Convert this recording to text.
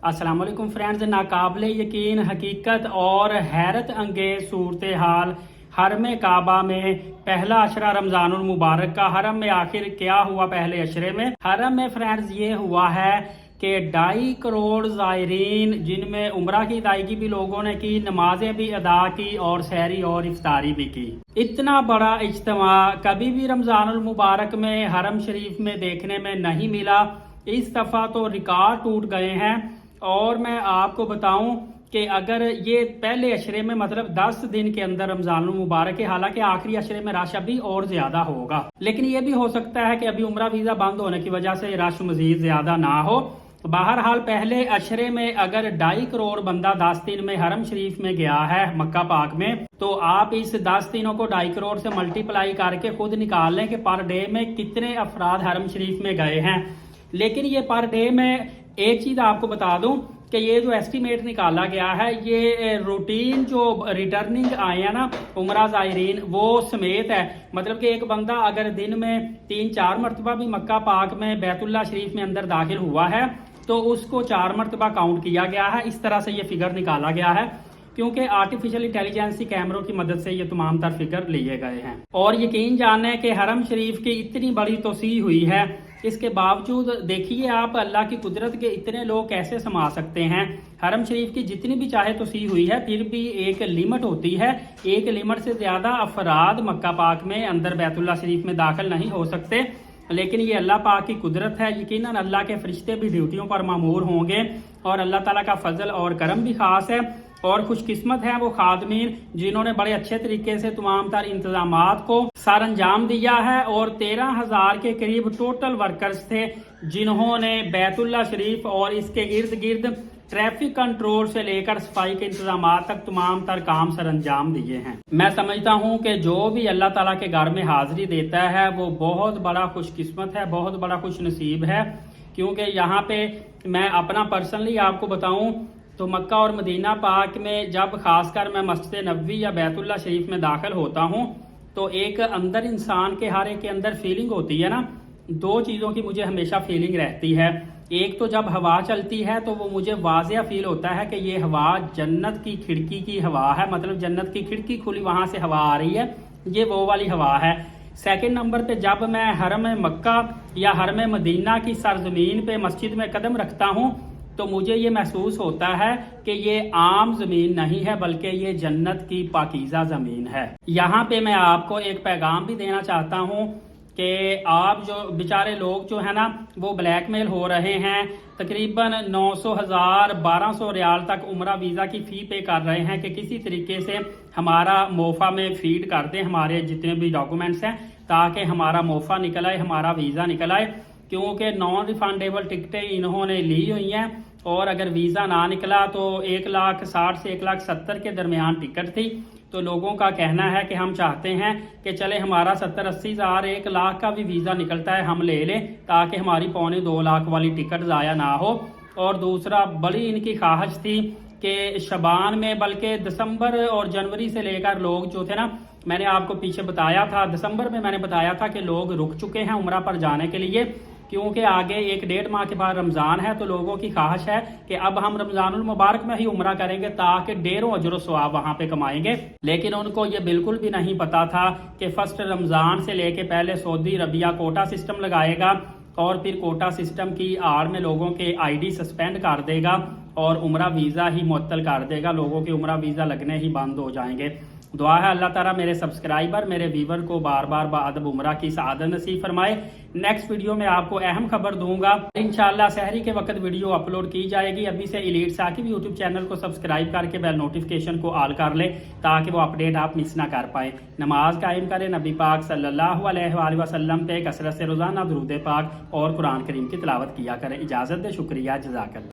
السلام علیکم فرینڈز، ناقابل یقین حقیقت اور حیرت انگیز صورتحال حرم کعبہ میں پہلا عشرہ رمضان المبارک کا حرم میں آخر کیا ہوا؟ پہلے عشرے میں حرم میں فرینڈز یہ ہوا ہے کہ 2.5 کروڑ زائرین، جن میں عمرہ کی ادائیگی بھی لوگوں نے کی، نمازیں بھی ادا کی اور سحری اور افطاری بھی کی۔ اتنا بڑا اجتماع کبھی بھی رمضان المبارک میں حرم شریف میں دیکھنے میں نہیں ملا۔ اس دفعہ تو ریکارڈ ٹوٹ گئے ہیں، اور میں آپ کو بتاؤں کہ اگر یہ پہلے عشرے میں مطلب 10 دن کے اندر رمضان المبارک ہے، حالانکہ آخری عشرے میں رش ابھی اور زیادہ ہوگا، لیکن یہ بھی ہو سکتا ہے کہ ابھی عمرہ ویزا بند ہونے کی وجہ سے رش مزید زیادہ نہ ہو۔ بہرحال پہلے عشرے میں اگر 2.5 کروڑ بندہ 10 دن میں حرم شریف میں گیا ہے مکہ پاک میں، تو آپ اس 10 دنوں کو 2.5 کروڑ سے ملٹیپلائی کر کے خود نکال لیں کہ پر ڈے میں کتنے افراد حرم شریف میں گئے ہیں۔ لیکن یہ پر ڈے میں ایک چیز آپ کو بتا دوں کہ یہ جو ایسٹیمیٹ نکالا گیا ہے، یہ روٹین جو ریٹرننگ آئے ہیں نا عمرہ زائرین، وہ سمیت ہے۔ مطلب کہ ایک بندہ اگر دن میں 3-4 مرتبہ بھی مکہ پاک میں بیت اللہ شریف میں اندر داخل ہوا ہے تو اس کو 4 مرتبہ کاؤنٹ کیا گیا ہے۔ اس طرح سے یہ فگر نکالا گیا ہے، کیونکہ آرٹیفیشل انٹیلیجنسی کیمروں کی مدد سے یہ تمام تر فگر لیے گئے ہیں۔ اور یقین جانیں کہ حرم شریف کی اتنی بڑی توسیع ہوئی ہے، اس کے باوجود دیکھیے آپ اللہ کی قدرت کے اتنے لوگ کیسے سما سکتے ہیں۔ حرم شریف کی جتنی بھی چاہے توسیع ہوئی ہے، پھر بھی ایک لمٹ ہوتی ہے، ایک لمٹ سے زیادہ افراد مکہ پاک میں اندر بیت اللہ شریف میں داخل نہیں ہو سکتے۔ لیکن یہ اللہ پاک کی قدرت ہے، یقیناً اللہ کے فرشتے بھی ڈیوٹیوں پر مامور ہوں گے، اور اللہ تعالیٰ کا فضل اور کرم بھی خاص ہے۔ اور خوش قسمت ہیں وہ خادمین جنہوں نے بڑے اچھے طریقے سے تمام تر انتظامات کو سر انجام دیا ہے، اور 13,000 کے قریب ٹوٹل ورکرز تھے جنہوں نے بیت اللہ شریف اور اس کے ارد گرد ٹریفک کنٹرول سے لے کر صفائی کے انتظامات تک تمام تر کام سر انجام دیے ہیں۔ میں سمجھتا ہوں کہ جو بھی اللہ تعالیٰ کے گھر میں حاضری دیتا ہے وہ بہت بڑا خوش قسمت ہے، بہت بڑا خوش نصیب ہے، کیونکہ یہاں پہ میں اپنا پرسنلی آپ کو بتاؤں تو مکہ اور مدینہ پاک میں جب خاص کر میں مسجد نبوی یا بیت اللہ شریف میں داخل ہوتا ہوں تو ایک اندر انسان کے ہر ایک کے اندر فیلنگ ہوتی ہے نا، 2 چیزوں کی مجھے ہمیشہ فیلنگ رہتی ہے۔ ایک تو جب ہوا چلتی ہے تو وہ مجھے واضح فیل ہوتا ہے کہ یہ ہوا جنت کی کھڑکی کی ہوا ہے، مطلب جنت کی کھڑکی کھلی وہاں سے ہوا آ رہی ہے، یہ وہ والی ہوا ہے۔ سیکنڈ نمبر پہ جب میں حرم مکہ یا حرم مدینہ کی سرزمین پہ مسجد میں قدم رکھتا ہوں تو مجھے یہ محسوس ہوتا ہے کہ یہ عام زمین نہیں ہے، بلکہ یہ جنت کی پاکیزہ زمین ہے۔ یہاں پہ میں آپ کو ایک پیغام بھی دینا چاہتا ہوں کہ آپ جو بیچارے لوگ جو ہے نا وہ بلیک میل ہو رہے ہیں، تقریباً 900,000 1200 ریال تک عمرہ ویزا کی فی پے کر رہے ہیں کہ کسی طریقے سے ہمارا موفا میں فیڈ کر دیں ہمارے جتنے بھی ڈاکومنٹس ہیں، تاکہ ہمارا موفا نکل آئے، ہمارا ویزا نکل آئے، کیونکہ نان ریفنڈیبل ٹکٹیں انہوں نے لی ہوئی ہیں، اور اگر ویزا نہ نکلا تو 1,60,000 سے 1,70,000 کے درمیان ٹکٹ تھی۔ تو لوگوں کا کہنا ہے کہ ہم چاہتے ہیں کہ چلے ہمارا 70-80 ہزار 1 لاکھ کا بھی ویزا نکلتا ہے ہم لے لیں، تاکہ ہماری 1.25-2 لاکھ والی ٹکٹ ضائع نہ ہو۔ اور دوسرا بڑی ان کی خواہش تھی کہ شعبان میں، بلکہ دسمبر اور جنوری سے لے کر لوگ جو تھے نا، میں نے آپ کو پیچھے بتایا تھا، دسمبر میں نے بتایا تھا کہ لوگ رک چکے ہیں عمرہ پر جانے کے لیے، کیونکہ آگے 1-1.5 ماہ کے بعد رمضان ہے، تو لوگوں کی خواہش ہے کہ اب ہم رمضان المبارک میں ہی عمرہ کریں گے تاکہ ڈھیروں اجر و ثواب وہاں پہ کمائیں گے۔ لیکن ان کو یہ بالکل بھی نہیں پتا تھا کہ فرسٹ رمضان سے لے کے پہلے سعودی عربیہ کوٹا سسٹم لگائے گا، اور پھر کوٹا سسٹم کی آڑ میں لوگوں کے آئی ڈی سسپینڈ کر دے گا اور عمرہ ویزا ہی معطل کر دے گا، لوگوں کے عمرہ ویزا لگنے ہی بند ہو جائیں گے۔ دعا ہے اللہ تعالیٰ میرے سبسکرائبر، میرے ویور کو بار بار بادب عمرہ کی سعادت نصیب فرمائے۔ نیکسٹ ویڈیو میں آپ کو اہم خبر دوں گا، انشاءاللہ سحری کے وقت ویڈیو اپلوڈ کی جائے گی۔ ابھی سے ایلیٹ ثاقب یوٹیوب چینل کو سبسکرائب کر کے بیل نوٹیفیکیشن کو آل کر لیں تاکہ وہ اپڈیٹ آپ مس نہ کر پائیں۔ نماز قائم کریں، نبی پاک صلی اللہ علیہ وآلہ وسلم پہ کثرت سے روزانہ درود پاک اور قرآن کریم کی تلاوت کیا کریں۔ اجازت دے، شکریہ، جزاک اللہ۔